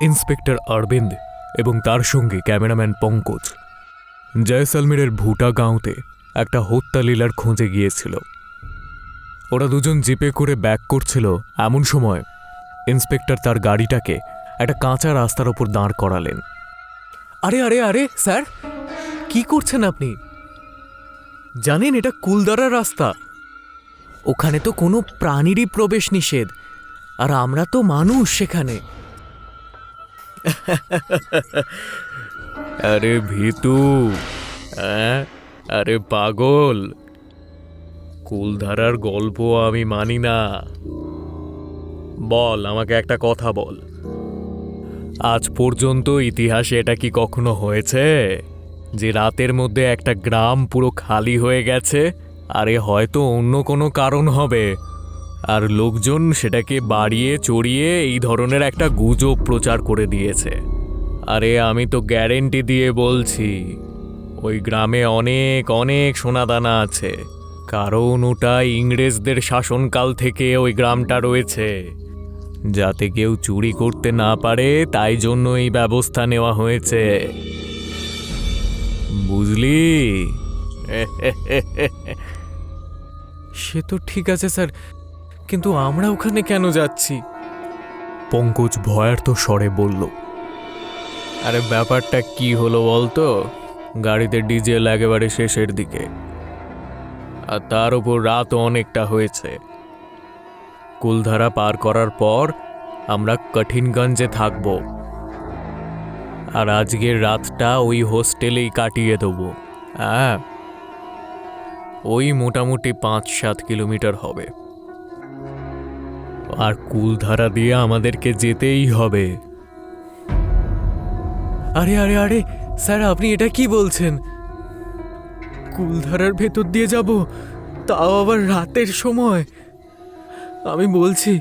Inspector Aurobindo এবং তার সঙ্গে ক্যামেরাম্যান পঙ্কজ জয়সালমীরের ভুটা গাঁওতে একটা হত্যা লীলার খোঁজে গিয়েছিল। ওরা দুজন জিপে করে ব্যাক করছিল, এমন সময় ইন্সপেক্টর তার গাড়িটাকে একটা কাঁচা রাস্তার ওপর দাঁড় করালেন। আরে আরে আরে স্যার, কি করছেন আপনি? জানেন এটা কুলদারা রাস্তা, ওখানে তো কোনো প্রাণীরই প্রবেশ নিষেধ, আর আমরা তো মানুষ সেখানে। আরে ভিতু, আরে পাগল, কুলধারার গল্প আমি মানি না। বল, আমাকে একটা কথা বল, আজ পর্যন্ত ইতিহাসে এটা কি কখনো হয়েছে যে রাতের মধ্যে একটা গ্রাম পুরো খালি হয়ে গেছে? আরে হয়তো অন্য কোনো কারণ হবে, আর লোকজন সেটাকে বাড়িয়ে চড়িয়ে এই ধরনের একটা গুজব প্রচার করে দিয়েছে। আরে আমি তো গ্যারেন্টি দিয়ে বলছি, ওই গ্রামে অনেক অনেক সোনাদানা আছে, কারণ ওটা ইংরেজদের শাসনকাল থেকে ওই গ্রামটা রয়েছে। যাতে কেউ চুরি করতে না পারে তাই জন্য এই ব্যবস্থা নেওয়া হয়েছে, বুঝলি? সে তো ঠিক আছে স্যার, কিন্তু আমরা ওখানে কেন যাচ্ছি? পঙ্কজ ভয়ার্ত স্বরে বলল। আরে ব্যাপারটা কি হলো বলতো? গাড়িতে ডিজেল একেবারে শেষের দিকে, আর তার উপর রাতও অনেকটা হয়েছে। কুলধারা পার করার পর আমরা কঠিনগঞ্জে থাকব, আর আজকের রাতটা ওই হোস্টেলেই কাটিয়ে দেবো। হ্যাঁ, ওই মোটামুটি 5-7 কিলোমিটার হবে, আর কুলধারা দিয়ে আমাদেরকে যেতেই হবে। আরে আরে আরে স্যার, আপনি এটা কি বলছেন? কুলধারার ভেতর দিয়ে যাব, তাও আবার রাতের সময়? আমি বলছি,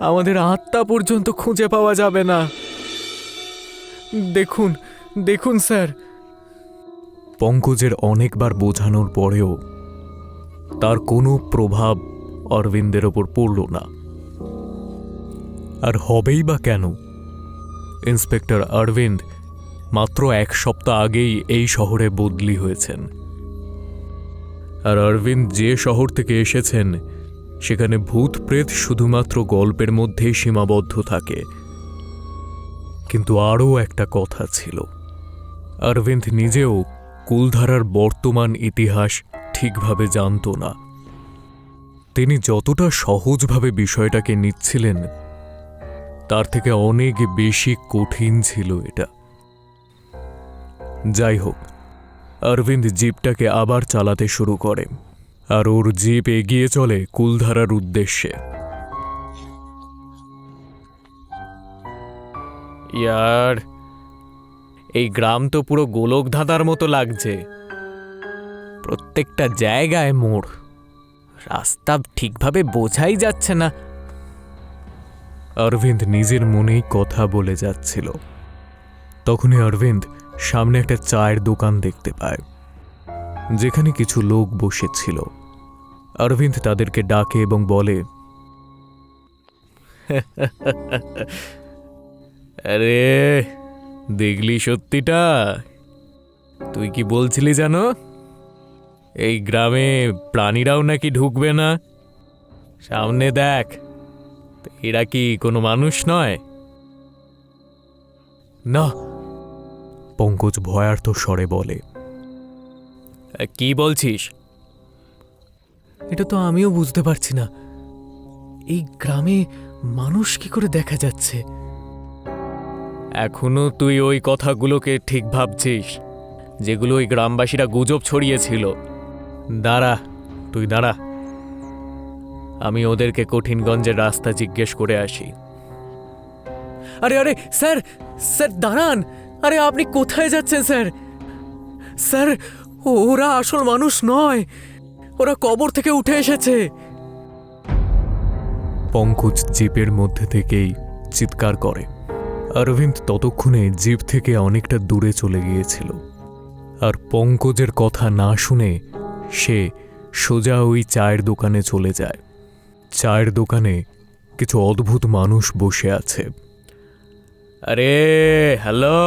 আমাদের আত্মা পর্যন্ত খুঁজে পাওয়া যাবে না। দেখুন দেখুন স্যার। পঙ্কজের অনেকবার বোঝানোর পরেও তার কোনো প্রভাব অরবিন্দের ওপর পড়ল না। আর হবেই বা কেন? ইন্সপেক্টর অরবিন্দ মাত্র 1 সপ্তাহ আগেই এই শহরে বদলি হয়েছেন, আর অরবিন্দ যে শহর থেকে এসেছেন সেখানে ভূত প্রেত শুধুমাত্র গল্পের মধ্যেই সীমাবদ্ধ থাকে। কিন্তু আরও একটা কথা ছিল, অরবিন্দ নিজেও কুলধারার বর্তমান ইতিহাস ঠিকভাবে জানত না। তিনি যতটা সহজভাবে বিষয়টাকে নিচ্ছিলেন তার থেকে অনেক বেশি কঠিন ছিল এটা। যাই হোক, অরবিন্দ জিপটাকে আবার চালাতে শুরু করে, আর ওর জিপ এগিয়ে চলে কুলধারার উদ্দেশ্যে। ইয়ার, এই গ্রাম তো পুরো গোলক ধাঁধার মতো লাগছে, প্রত্যেকটা জায়গায় মোড়, রাস্তা ঠিকভাবে বোঝাই যাচ্ছে না। অরবিন্দ নিজের মনেই কথা বলে যাচ্ছিল। তখনই অরবিন্দ সামনে একটা চায়ের দোকান দেখতে পায়, যেখানে কিছু লোক বসেছিল। অরবিন্দ তাদেরকে ডাকে এবং বলে, আরে দেখলি সত্যিটা? তুই কি বলছিলি জানো, এই গ্রামে প্রাণীরাও নাকি ঢুকবে না? সামনে দেখ, এরা কি কোনো মানুষ নয়? না, পঙ্কজ ভয়ার্ত স্বরে বলে। কি বলছিস? এটা তো আমিও বুঝতে পারছি না, এই গ্রামে মানুষ কি করে দেখা যাচ্ছে? এখনো তুই ওই কথাগুলোকে ঠিক ভাবছিস যেগুলো ওই গ্রামবাসীরা গুজব ছড়িয়েছিল? দাঁড়া, তুই দাঁড়া, আমি ওদেরকে কঠিনগঞ্জের রাস্তা জিজ্ঞেস করে আসি। আরে আরে স্যার, স্যার দাঁড়ান। আরে আপনি কোথায় যাচ্ছেন স্যার? স্যার, ওরা আসল মানুষ নয়, ওরা কবর থেকে উঠে এসেছে। পঙ্কজ জিপের মধ্যে থেকেই চিৎকার করে, অরবিন্দ ততক্ষণে জিপ থেকে অনেকটা দূরে চলে গিয়েছিল, আর পঙ্কজের কথা না শুনে সে সোজা ওই চায়ের দোকানে চলে যায়। চায়ের দোকানে কিছু অদ্ভুত মানুষ বসে আছে। আরে হ্যালো,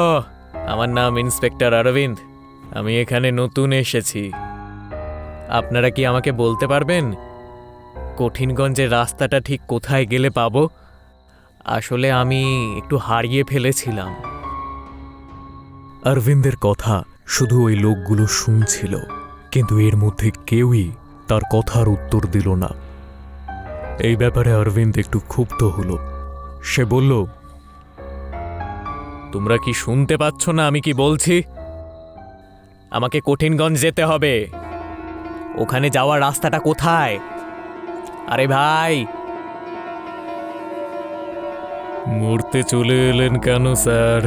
আমার নাম ইন্সপেক্টর অরবিন্দ, আমি এখানে নতুন এসেছি। আপনারা কি আমাকে বলতে পারবেন কঠিনগঞ্জের রাস্তাটা ঠিক কোথায় গেলে পাবো? আসলে আমি একটু হারিয়ে ফেলেছিলাম। অরবিন্দের কথা শুধু ওই লোকগুলো শুনছিল, কিন্তু এর মধ্যে কেউই তার কথার উত্তর দিল না। এই ব্যাপারে অরবিন্দ একটু ক্ষুব্ধ হলো। সে বলল, তোমরা কি শুনতে পাচ্ছ না আমি কি বলছি? আমাকে কঠিনগঞ্জ যেতে হবে। ওখানে যাওয়ার রাস্তাটা কোথায়? আরে ভাই, মরতে চলে এলেন কেন স্যার?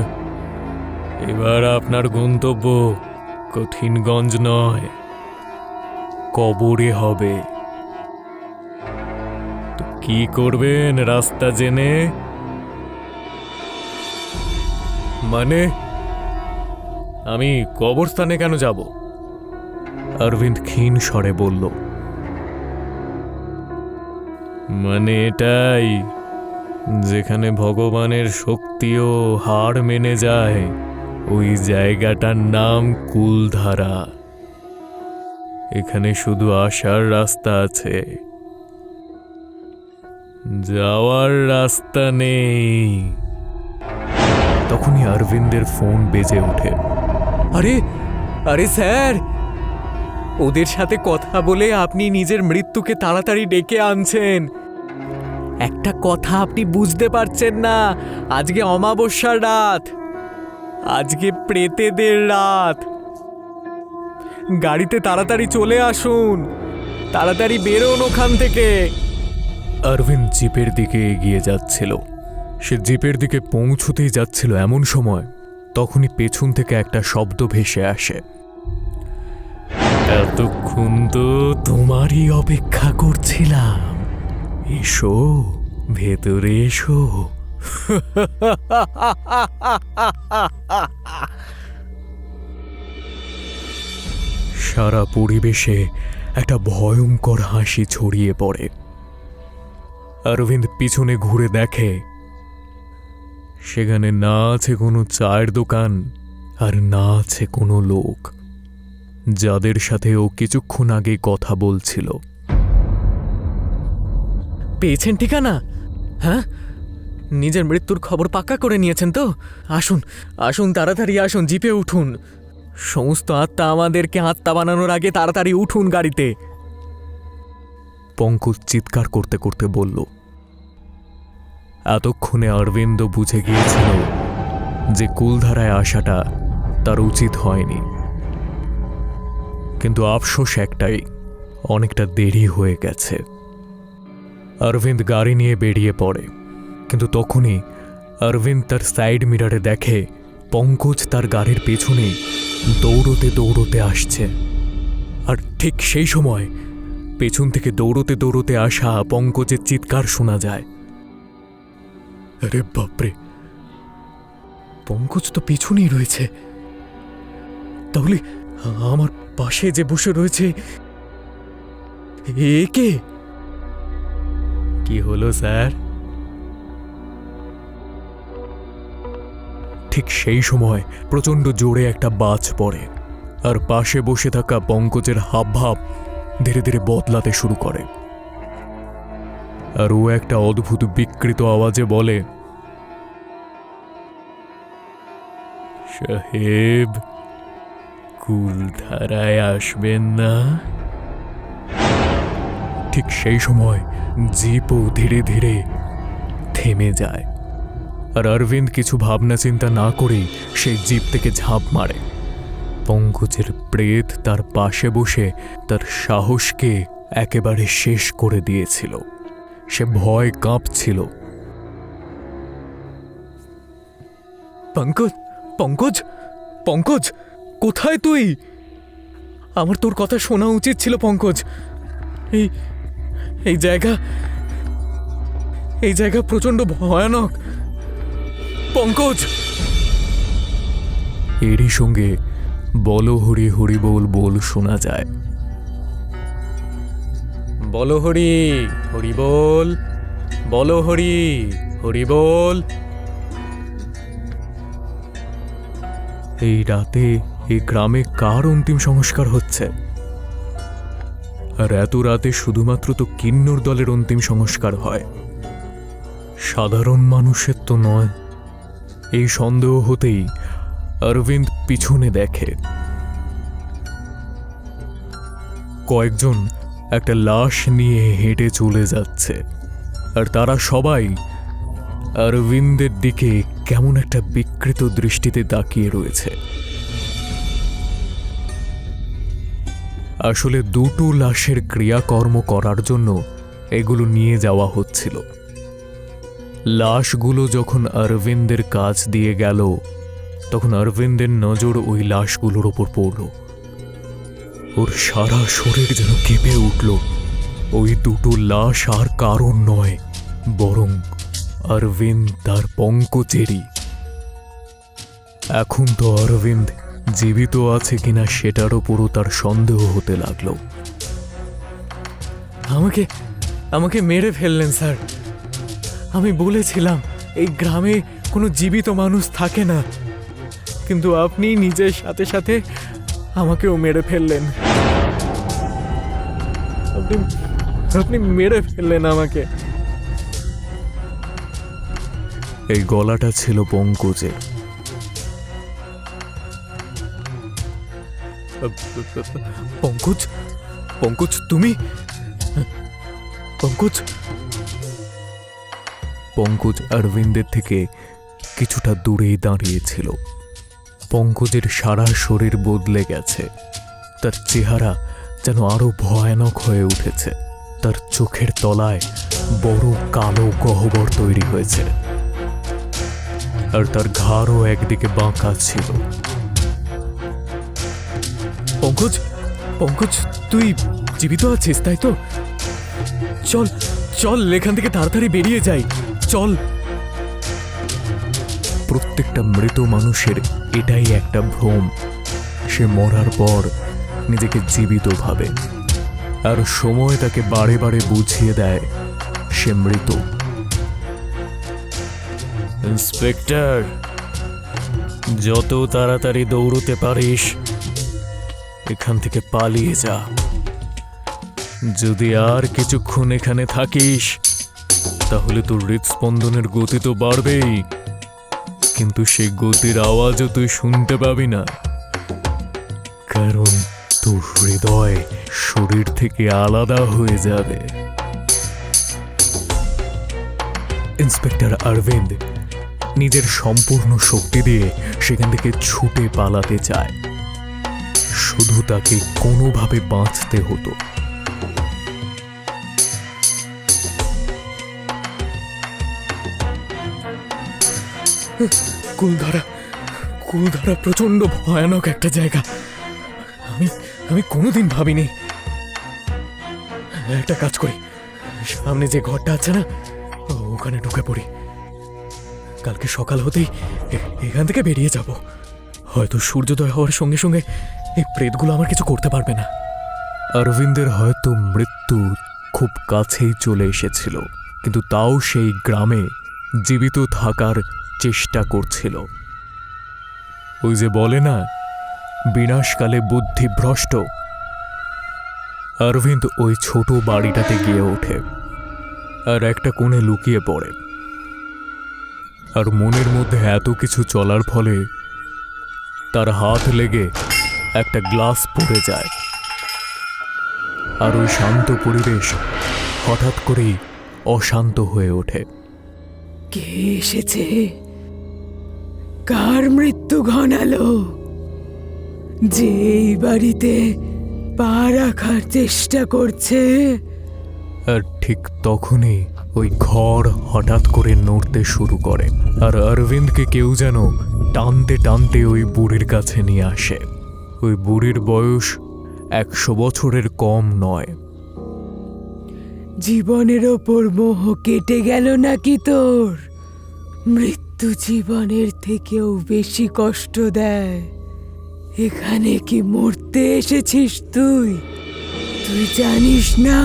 এবার আপনার গন্তব্য কঠিনগঞ্জ নয়, কবরে হবে। তো কি করবেন রাস্তা জেনে? মানে আমি কবরস্থানে কেন যাব? অরবিন্দ ক্ষীণ স্বরে বলল, মানে এটাই, যেখানে ভগবানের শক্তিও হার মেনে যায়, ওই জায়গাটার নাম কুলধারা। এখানে শুধু আসার রাস্তা আছে, যাওয়ার রাস্তা নেই। তখনই অরবিন্দের ফোন বেজে ওঠে। আরে আরে স্যার, ওদের সাথে কথা বলে আপনি নিজের মৃত্যুকে তাড়াতাড়ি ডেকে আনছেন। একটা কথা আপনি বুঝতে পারছেন না, আজকে অমাবস্যার রাত, আজকে প্রেতেদের রাত। গাড়িতে তাড়াতাড়ি চলে আসুন, তাড়াতাড়ি বেরোন ওখান থেকে। অরবিন্দ জিপের দিকে এগিয়ে যাচ্ছিল। সে জিপের দিকে পৌঁছতেই যাচ্ছিল, এমন সময় তখনই পেছন থেকে একটা শব্দ ভেসে আসে। এতক্ষণ তো তোমারই অপেক্ষা করছিলাম, এসো ভেতরে এসো। সারা পরিবেশে একটা ভয়ঙ্কর হাসি ছড়িয়ে পড়ে। অরবিন্দ পিছনে ঘুরে দেখে, সেখানে না আছে কোনো চায়ের দোকান, আর না আছে কোনো লোক যাদের সাথে ও কিছুক্ষণ আগে কথা বলছিল। পেয়েছেন ঠিকানা? হ্যাঁ, নিজের মৃত্যুর খবর পাক্কা করে নিয়েছেন তো? আসুন আসুন, তাড়াতাড়ি আসুন, জিপে উঠুন। সমস্ত আত্মা আমাদেরকে আত্মা বানানোর আগে তাড়াতাড়ি উঠুন গাড়িতে। পঙ্কজ চিৎকার করতে করতে বলল। এতক্ষণে অরবিন্দ বুঝে গিয়েছিল যে কুলধারায় আসাটা তার উচিত হয়নি, কিন্তু আফসোস একটাই, অনেকটা দেরি হয়ে গেছে। অরবিন্দ গাড়ি নিয়ে বেরিয়ে পড়ে, কিন্তু তখনই অরবিন্দ তার সাইড মিরারে দেখে পঙ্কজ তার গাড়ির পেছনে দৌড়তে দৌড়তে আসছে। আর ঠিক সেই সময় পেছন থেকে দৌড়তে দৌড়তে আসা পঙ্কজের চিৎকার শোনা যায়। আরে বাপরে, পঙ্কজ তো পেছনেই রয়েছে। তাহলে আমার পাশে যে বসে রয়েছে, এ কে? কি হলো স্যার? ঠিক সেই সময় প্রচণ্ড জোরে একটা বাজ পড়ে, আর পাশে বসে থাকা পঙ্কজের হাবভাব ধীরে ধীরে বদলাতে শুরু করে। আর ও একটা অদ্ভুত বিকৃত আওয়াজে বলে, সাহেব, কুলধারায় আসবেন না? ঠিক সেই সময় জিপও ধীরে ধীরে থেমে যায়, আর অরবিন্দ কিছু ভাবনা চিন্তা না করেই সেই জিপ থেকে ঝাঁপ মারে। পঙ্কজের প্রেত তার পাশে বসে তার সাহসকে একেবারে শেষ করে দিয়েছিল। সে ভয় কাঁপছিল। পঙ্কজ, পঙ্কজ, পঙ্কজ, কোথায় তুই? আমার তোর কথা শোনা উচিত ছিল পঙ্কজ। এই এই জায়গা প্রচণ্ড ভয়ানক। পঙ্কজ! এরই সঙ্গে বলো হরি হরি বল বল শোনা যায়। বলো হরি হরি বল, বলো হরি হরি বল। এই রাতে এই গ্রামে কার অন্তিম সংস্কার হচ্ছে? আর এত রাতে শুধুমাত্র তো কিন্নর দলের অন্তিম সংস্কার হয়, সাধারণ মানুষের তো নয়। এই সন্দেহ হতেই অরবিন্দ পিছনে দেখে কয়েকজন একটা লাশ নিয়ে হেঁটে চলে যাচ্ছে, আর তারা সবাই অরবিন্দের দিকে কেমন একটা বিকৃত দৃষ্টিতে তাকিয়ে রয়েছে। আসলে দুটো লাশের ক্রিয়াকর্ম করার জন্য এগুলো নিয়ে যাওয়া হচ্ছিল। লাশগুলো যখন অরবিন্দের কাছ দিয়ে গেল, তখন অরবিন্দের নজর ওই লাশগুলোর ওপর পড়ল। ওর সারা শরীর যেন কেঁপে উঠল। ওই দুটো লাশ আর কারণ নয়, বরং অরবিন্দ তার পঙ্কজেরই। এখন তো অরবিন্দ জীবিত আছে কিনা সেটার ওপরও তার সন্দেহ হতে লাগলো। আমাকে আমাকে মেরে ফেললেন স্যার। আমি বলেছিলাম এই গ্রামে কোনো জীবিত মানুষ থাকে না, কিন্তু আপনি নিজের সাথে সাথে আমাকেও মেরে ফেললেন। আপনি মেরে ফেললেন আমাকে। এই গলাটা ছিল পঙ্কজের। পঙ্কজ, পঙ্কজ তুমি? পঙ্কজ? পঙ্কজ অরবিন্দের থেকে কিছুটা দূরেই দাঁড়িয়েছিল। পঙ্কজের সারা শরীর বদলে গেছে। তার চেহারা যেন আরো ভয়ানক হয়ে উঠেছে। তার চোখের তলায় বড় কালো গহ্বর তৈরি হয়েছে, আর তার ঘাড়ও একদিকে বাঁকা ছিল। পঙ্কজ, পঙ্কজ তুই জীবিত আছিস তাই তো? চল চল এখান থেকে তাড়াতাড়ি বেরিয়ে যাই, চল। প্রত্যেকটা মৃত মানুষের এটাই একটা ভ্রম, সে মরার পর নিজেকে জীবিত ভাবে, আর সময় তাকে বারে বারে বুঝিয়ে দেয় সে মৃত। ইন্সপেক্টর, যত তাড়াতাড়ি দৌড়তে পারিস এখান থেকে পালিয়ে যা। যদি আর কিছুক্ষণ এখানে থাকিস তাহলে তোর হৃদস্পন্দনের গতি তো বাড়বেই, কিন্তু সেই গতির আওয়াজও তুই শুনতে পাবি না, কারণ তোর হৃদয় শরীর থেকে আলাদা হয়ে যাবে। ইন্সপেক্টর অরবিন্দ নিজের সম্পূর্ণ শক্তি দিয়ে সেখান থেকে ছুটে পালাতে চায়, শুধু তাকে কোনোভাবে বাঁচতে হতো। কুলধারা, কুলধারা প্রচন্ড ভয়ানক একটা জায়গা। আমি কোনোদিন ভাবিনি। একটা কাজ করি, সামনে যে ঘরটা আছে না ওখানে ঢুকে পড়ি। কালকে সকাল হতেই এখান থেকে বেরিয়ে যাব। হয়তো সূর্যোদয় হওয়ার সঙ্গে সঙ্গে এই প্রেতগুলো আমার কিছু করতে পারবে না। অরবিন্দের হয়তো মৃত্যু খুব কাছেই চলে এসেছিল, কিন্তু তাও সেই গ্রামে জীবিত থাকার চেষ্টা করছিল। ওই যে বলে না, বিনাশকালে বুদ্ধি ভ্রষ্ট। অরবিন্দ ওই ছোট বাড়িটাতে গিয়ে ওঠে আর একটা কোণে লুকিয়ে পড়ে। আর মনের মধ্যে এত কিছু চলার ফলে তার হাত লেগে একটা গ্লাস পড়ে যায়, আর ওই শান্ত পরিবেশ হঠাৎ করেই অশান্ত হয়ে ওঠে। কে এসেছে? কার মৃত্যু ঘনালো? যে এই বাড়িতে পা রাখার চেষ্টা করছে? আর ঠিক তখনই ওই ঘর হঠাৎ করে নড়তে শুরু করে, আর অরবিন্দকে কেউ যেন টানতে টানতে ওই বুড়ির কাছে নিয়ে আসে। ওই বুড়ির বয়স 100 বছরের কম নয়। জীবনের ওপর মোহ কেটে গেল নাকি তোর? মৃত্যু মৃত্যু জীবনের থেকেও বেশি কষ্ট দেয়। এখানে কি মরতে এসেছিস তুই? তুই জানিস না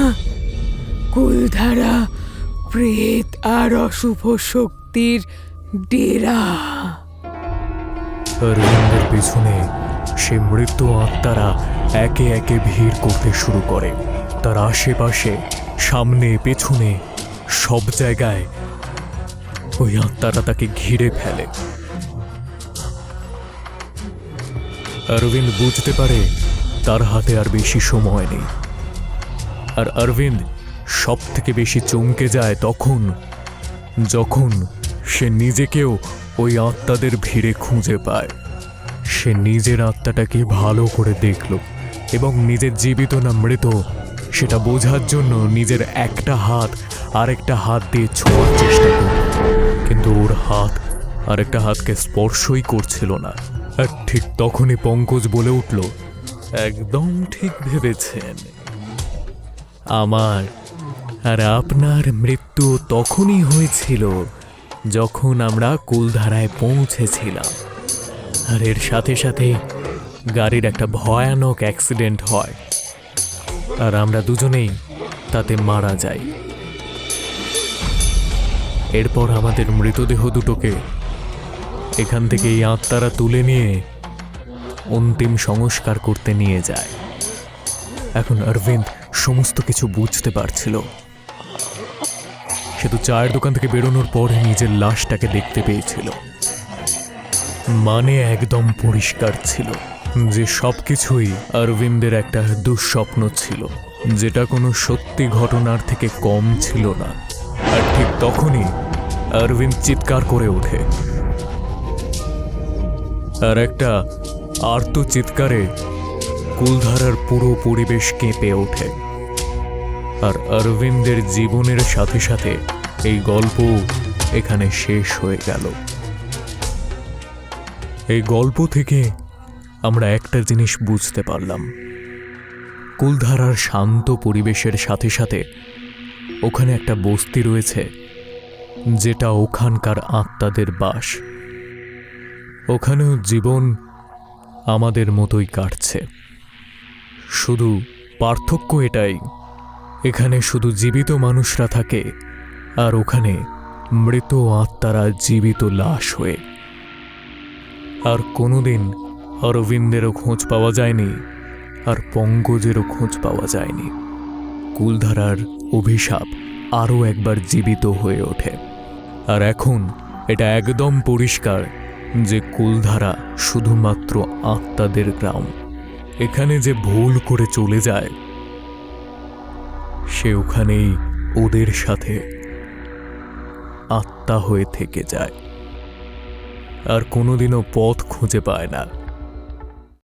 কুলধারা প্রেত আর অশুভ শক্তির ডেরা। অরবিন্দের পিছনে সে মৃত্যু আত্মারা একে একে ভিড় করতে শুরু করে। তার আশেপাশে, সামনে, পেছনে সব জায়গায় ওই আত্মারা তাকে ঘিরে ফেলে। অরবিন্দ বুঝতে পারে তার হাতে আর বেশি সময় নেই। আর অরবিন্দ সব থেকে বেশি চমকে যায় যখন সে নিজেকেও ওই আত্মাদের ভিড়ে খুঁজে পায়। সে নিজের আত্মাটাকে ভালো করে দেখল এবং নিজের জীবিত না মৃত সেটা বোঝার জন্য নিজের একটা হাত আরেকটা হাত দিয়ে ছোঁয়ার চেষ্টা করল, কিন্তু ওর হাত আরেকটা হাতকে স্পর্শই করছিল না। আর ঠিক তখনই পঙ্কজ বলে উঠল, একদম ঠিক ভেবেছেন, আমার আর আপনার মৃত্যু তখনই হয়েছিল যখন আমরা কুলধারায় পৌঁছেছিলাম। আর এর সাথে সাথে গাড়ির একটা ভয়ানক অ্যাক্সিডেন্ট হয় আর আমরা দুজনেই তাতে মারা যাই। এরপর আমাদের মৃতদেহ দুটোকে এখান থেকে এই আত্মারা তুলে নিয়ে অন্তিম সংস্কার করতে নিয়ে যায়। এখন অরবিন্দ সমস্ত কিছু বুঝতে পারছিল। সে তো চায়ের দোকান থেকে বেরোনোর পর নিজের লাশটাকে দেখতে পেয়েছিল। মানে একদম পরিষ্কার ছিল যে সবকিছুই অরবিন্দের একটা দুঃস্বপ্ন ছিল, যেটা কোনো সত্যি ঘটনার থেকে কম ছিল না। আর ঠিক তখনই অরবিন্দ চিৎকার করে ওঠে, আর একটা আর্ত চিৎকারে কুলধারার পুরো পরিবেশ কেঁপে ওঠে। আর অরবিন্দের জীবনের সাথে সাথে এই গল্প এখানে শেষ হয়ে গেল। এই গল্প থেকে আমরা একটা জিনিস বুঝতে পারলাম, কুলধারার শান্ত পরিবেশের সাথে সাথে ওখানে একটা বস্তি রয়েছে যেটা ওখানকার আত্মাদের বাস। ওখানেও জীবন আমাদের মতোই কাটছে, শুধু পার্থক্য এটাই, এখানে শুধু জীবিত মানুষরা থাকে আর ওখানে মৃত আত্মারা জীবিত লাশ হয়ে। আর কোনোদিন অরবিন্দেরও খোঁজ পাওয়া যায়নি আর পঙ্কজেরও খোঁজ পাওয়া যায়নি। কুলধারার অভিশাপ আরও একবার জীবিত হয়ে ওঠে। আর এখন এটা একদম পরিষ্কার যে কুলধারা শুধুমাত্র আত্মাদের গ্রাম। এখানে যে ভুল করে চলে যায় সে ওখানেই ওদের সাথে আত্মা হয়ে থেকে যায় আর কোনোদিনও পথ খুঁজে পায় না।